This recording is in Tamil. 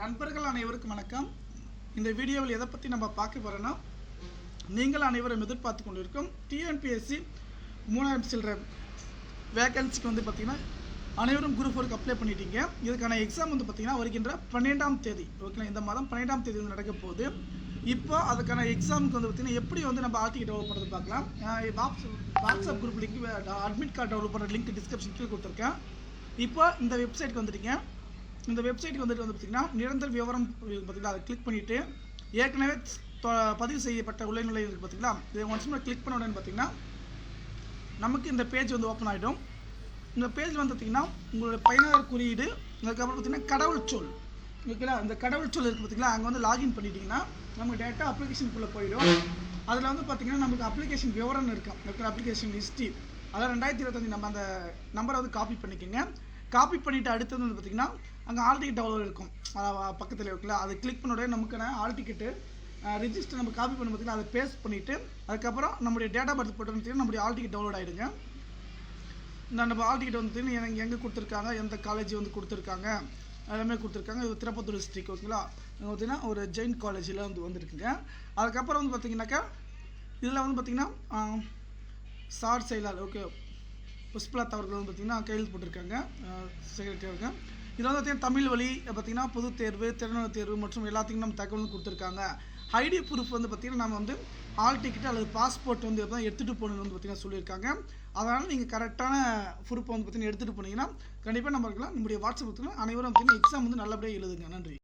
நண்பர்கள் அனைவருக்கும் வணக்கம். இந்த வீடியோவில் எதை பற்றி நம்ம பார்க்க போகிறோன்னா, நீங்கள் அனைவரும் எதிர்பார்த்து கொண்டிருக்கும் டிஎன்பிஎஸ்சி 3000 சில்லற வேகன்சிக்கு வந்து பார்த்திங்கன்னா அனைவரும் குரூப் 4க்கு அப்ளை பண்ணிட்டீங்க. இதுக்கான எக்ஸாம் வந்து பார்த்திங்கன்னா வருகின்ற 12ஆம் தேதி, ஓகேங்களா, இந்த மாதம் 12ஆம் தேதி வந்து நடக்க போகுது. இப்போ அதுக்கான எக்ஸாமுக்கு வந்து பார்த்திங்கன்னா எப்படி வந்து நம்ம ஆர்டிகல் டெவலப் பண்ணுறது பார்க்கலாம். WhatsApp group link, admit card develop பண்ணுற லிங்க் டிஸ்கிரிப்ஷன் கீழே கொடுத்துருக்கேன். இப்போ இந்த வெப்சைட்டுக்கு வந்துட்டீங்க. இந்த வெப்சைட்டுக்கு வந்துட்டு வந்து பார்த்திங்கன்னா நிரந்தர விவரம் பார்த்திங்கன்னா அதை கிளிக் பண்ணிவிட்டு ஏற்கனவே பதிவு செய்யப்பட்ட உள்நுழை இருக்குது பார்த்திங்களா, இதை ஒன்ஸ் கிளிக் பண்ண உடனே பார்த்திங்கன்னா நமக்கு இந்த பேஜ் வந்து ஓப்பன் ஆகிடும். இந்த பேஜில் வந்து பார்த்திங்கன்னா உங்களோட பயனர் குறியீடு, அதுக்கப்புறம் பார்த்திங்கன்னா கடவுள் சொல், ஓகேங்களா. இந்த கடவுள் சொல் இருக்குது பார்த்திங்களா, அங்கே வந்து லாகின் பண்ணிட்டீங்கன்னா நமக்கு டேரெக்டாக அப்ளிகேஷனுக்குள்ளே போயிடும். அதில் வந்து பார்த்திங்கன்னா நமக்கு அப்ளிகேஷன் விவரம் இருக்கும், ஓகே, அப்ளிகேஷன் ஹிஸ்ட்ரி. அதாவது 2025 நம்ம அந்த நம்பரை வந்து காப்பி பண்ணிக்கோங்க. காப்பி பண்ணிவிட்டு அடுத்தது வந்து பார்த்திங்கன்னா அங்கே ஆல் டிக்கெட் டவுன்லோட் இருக்கும் பக்கத்தில் இருக்குல்ல, அதை கிளிக் பண்ண உடனே நமக்கான ஆல் டிக்கெட்டு ரிஜிஸ்டர் நம்ம காப்பி பண்ணி பார்த்திங்கன்னா அதை பேஸ்ட் பண்ணிவிட்டு அதுக்கப்புறம் நம்முடைய டேட்டா பர்த் போட்டு பார்த்திங்கன்னா நம்முடைய ஆல் டிக்கெட் டவுன்லோட் ஆகிடுங்க. நம்ம ஆல் டிக்கெட் வந்து எனக்கு எங்கே கொடுத்துருக்காங்க, எந்த காலேஜ் வந்து கொடுத்துருக்காங்க, எல்லாமே கொடுத்துருக்காங்க. இது திருப்பத்தூர் டிஸ்ட்ரிக், ஓகேங்களா. பார்த்திங்கன்னா ஒரு ஜெயின் காலேஜில் வந்துருக்குங்க. அதுக்கப்புறம் வந்து பார்த்திங்கனாக்கா இதில் வந்து பார்த்திங்கன்னா சார் செயலாளர், ஓகே, புஷ்பலதா அவர்கள் வந்து பார்த்திங்கன்னா கையெழுத்து போட்டிருக்காங்க, செக்ரட்டரியாக. இதில் வந்து பார்த்திங்கன்னா தமிழ் வழி பார்த்திங்கன்னா பொது தேர்வு, திறனாய்வு தேர்வு மற்றும் எல்லாத்தையும் நம்ம தகவலும் கொடுத்துருக்காங்க. ஐடி ப்ரூஃப் வந்து பார்த்திங்கன்னா நம்ம வந்து ஆல் டிக்கெட் அல்லது பாஸ்போர்ட் வந்து எடுத்துகிட்டு போகணுன்னு வந்து பார்த்திங்கன்னா சொல்லியிருக்காங்க. அதனால் நீங்கள் கரெக்டான ப்ரூஃப் வந்து பார்த்திங்கன்னா எடுத்துகிட்டு போனீங்கன்னா கண்டிப்பாக நம்ம இருக்கலாம். நம்முடைய வாட்ஸ்அப் பார்த்திங்கன்னா அனைவரும் பார்த்திங்கன்னா எக்ஸாம் வந்து நல்லபடியாக எழுதுங்க. நன்றி.